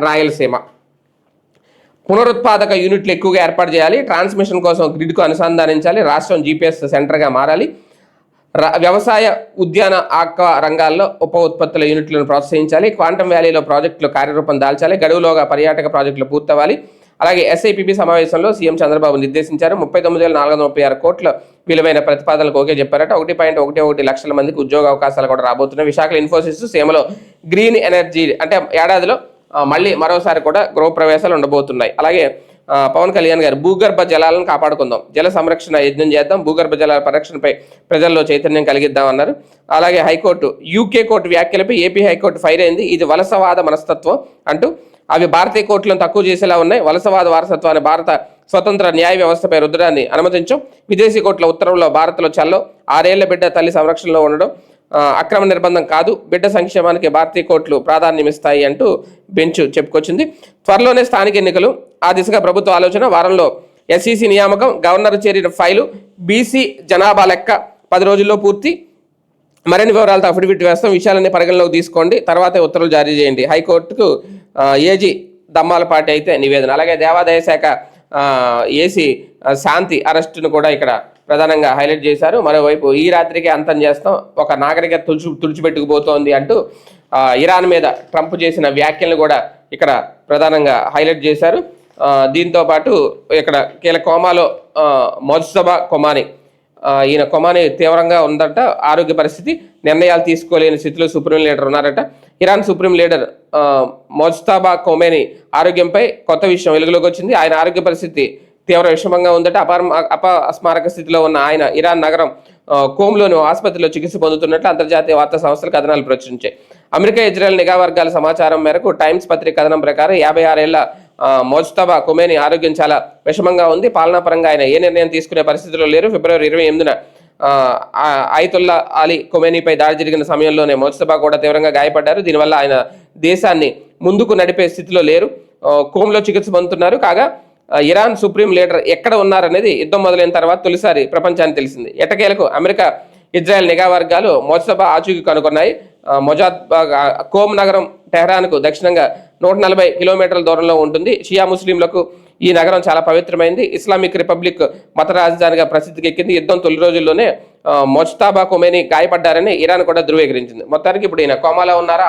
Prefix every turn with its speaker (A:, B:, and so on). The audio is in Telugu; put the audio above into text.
A: రాయలసీమ పునరుత్పాదక యూనిట్లు ఎక్కువగా ఏర్పాటు చేయాలి. ట్రాన్స్మిషన్ కోసం గ్రిడ్కు అనుసంధానించాలి. రాష్ట్రం జీపీఎస్ సెంటర్గా మారాలి. వ్యవసాయ ఉద్యాన ఆక్వా రంగాల్లో ఉప ఉత్పత్తుల యూనిట్లను ప్రోత్సహించాలి. క్వాంటమ్ వ్యాలీలో ప్రాజెక్టులు కార్యరూపం దాల్చాలి. గడువులోగా పర్యాటక ప్రాజెక్టులు పూర్తవ్వాలి. అలాగే ఎస్ఐపిబి సమావేశంలో సీఎం చంద్రబాబు నిర్దేశించారు. 39,436 కోట్ల విలువైన ప్రతిపాదనలకు ఓకే చెప్పారట. 1.11 లక్షల మందికి ఉద్యోగ అవకాశాలు కూడా రాబోతున్నాయి. విశాఖలో ఇన్ఫోసిస్, సీమలో గ్రీన్ ఎనర్జీ అంటే ఏడాదిలో మళ్ళీ మరోసారి కూడా గృహప్రవేశాలు ఉండబోతున్నాయి. అలాగే పవన్ కళ్యాణ్ గారు భూగర్భ జలాలను కాపాడుకుందాం, జల సంరక్షణ యజ్ఞం చేద్దాం, భూగర్భ జలాల పరిరక్షణపై ప్రజల్లో చైతన్యం కలిగిద్దాం అన్నారు. అలాగే హైకోర్టు యూకే కోర్టు వ్యాఖ్యలపై ఏపీ హైకోర్టు ఫైర్ అయింది. ఇది వలసవాద మనస్తత్వం అంటూ అవి భారతీయ కోర్టులను తక్కువ చేసేలా ఉన్నాయి. వలసవాద వారసత్వాన్ని భారత స్వతంత్ర న్యాయ వ్యవస్థపై రుద్దడాన్ని అనుమతించం. విదేశీ కోర్టుల ఉత్తర్వుల్లో భారత్లో చల్లో 6 ఏళ్ల బిడ్డ తల్లి సంరక్షణలో ఉండడం అక్రమ నిర్బంధం కాదు, బిడ్డ సంక్షేమానికి భారతీయ కోర్టులు ప్రాధాన్యమిస్తాయి అంటూ బెంచ్ చెప్పుకొచ్చింది. త్వరలోనే స్థానిక ఎన్నికలు, ఆ దిశగా ప్రభుత్వ ఆలోచన. వారంలో ఎస్ఈసి నియామకం, గవర్నర్ చేరిన ఫైలు, బీసీ జనాభా లెక్క 10 రోజుల్లో పూర్తి. మరిన్ని వివరాలతో అఫిడవిట్ వేస్తాం, విషయాలన్నీ పరిగణలోకి తీసుకోండి, తర్వాతే ఉత్తర్వులు జారీ చేయండి. హైకోర్టుకు ఏజీ దమ్మాలపాటి అయితే నివేదన. అలాగే దేవాదాయ శాఖ ఏసీ శాంతి అరెస్టును కూడా ఇక్కడ ప్రధానంగా హైలైట్ చేశారు. మరోవైపు ఈ రాత్రికి అంతం చేస్తాం, ఒక నాగరికత తుడిచిపెట్టుకుపోతోంది అంటూ ఇరాన్ మీద ట్రంప్ చేసిన వ్యాఖ్యలను కూడా ఇక్కడ ప్రధానంగా హైలైట్ చేశారు. దీంతో పాటు ఇక్కడ కీలక కోమాలో మొజ్తబా కొమానీ, ఈయన కొమానీ తీవ్రంగా ఉందంట ఆరోగ్య పరిస్థితి, నిర్ణయాలు తీసుకోలేని స్థితిలో సుప్రీం లీడర్ ఉన్నారట. ఇరాన్ సుప్రీం లీడర్ మొజ్తబా కొమేనీ ఆరోగ్యంపై కొత్త విషయం వెలుగులోకి వచ్చింది. ఆయన ఆరోగ్య పరిస్థితి తీవ్ర విషమంగా ఉందట. అపస్మారక స్థితిలో ఉన్న ఆయన ఇరాన్ నగరం కోమ్లోని ఆసుపత్రిలో చికిత్స పొందుతున్నట్లు అంతర్జాతీయ వార్తా సంస్థలు కథనాలు ప్రచురించాయి. అమెరికా ఇజ్రాయెల్ నిఘా వర్గాల సమాచారం మేరకు టైమ్స్ పత్రిక కథనం ప్రకారం 56 ఏళ్ల మొజ్తబా కొమేనీ ఆరోగ్యం చాలా విషమంగా ఉంది. పాలనాపరంగా ఆయన ఏ నిర్ణయం తీసుకునే పరిస్థితిలో లేరు. ఫిబ్రవరి 28న ఆయతుల్లా అలీ కొమేనీపై దాడి జరిగిన సమయంలోనే మొజ్తబా కూడా తీవ్రంగా గాయపడ్డారు. దీనివల్ల ఆయన దేశాన్ని ముందుకు నడిపే స్థితిలో లేరు. కోమ్లో చికిత్స పొందుతున్నారు. కాగా ఇరాన్ సుప్రీం లీడర్ ఎక్కడ ఉన్నారనేది యుద్ధం మొదలైన తర్వాత తొలిసారి ప్రపంచానికి తెలిసింది. ఎట్టకేలకు అమెరికా ఇజ్రాయెల్ నిఘా వర్గాలు మొజ్తబా ఆచూకీ కనుగొన్నాయి. కోమ్ నగరం టెహ్రాన్కు దక్షిణంగా 140 కిలోమీటర్ల దూరంలో ఉంటుంది. షియా ముస్లింలకు ఈ నగరం చాలా పవిత్రమైంది. ఇస్లామిక్ రిపబ్లిక్ మత రాజధానిగా ప్రసిద్ధికి ఎక్కింది. యుద్ధం తొలి రోజుల్లోనే మొజ్తబా కొమేనీ గాయపడ్డారని ఇరాన్ కూడా ధృవీకరించింది. మొత్తానికి ఇప్పుడు ఈయన కోమాలో ఉన్నారా?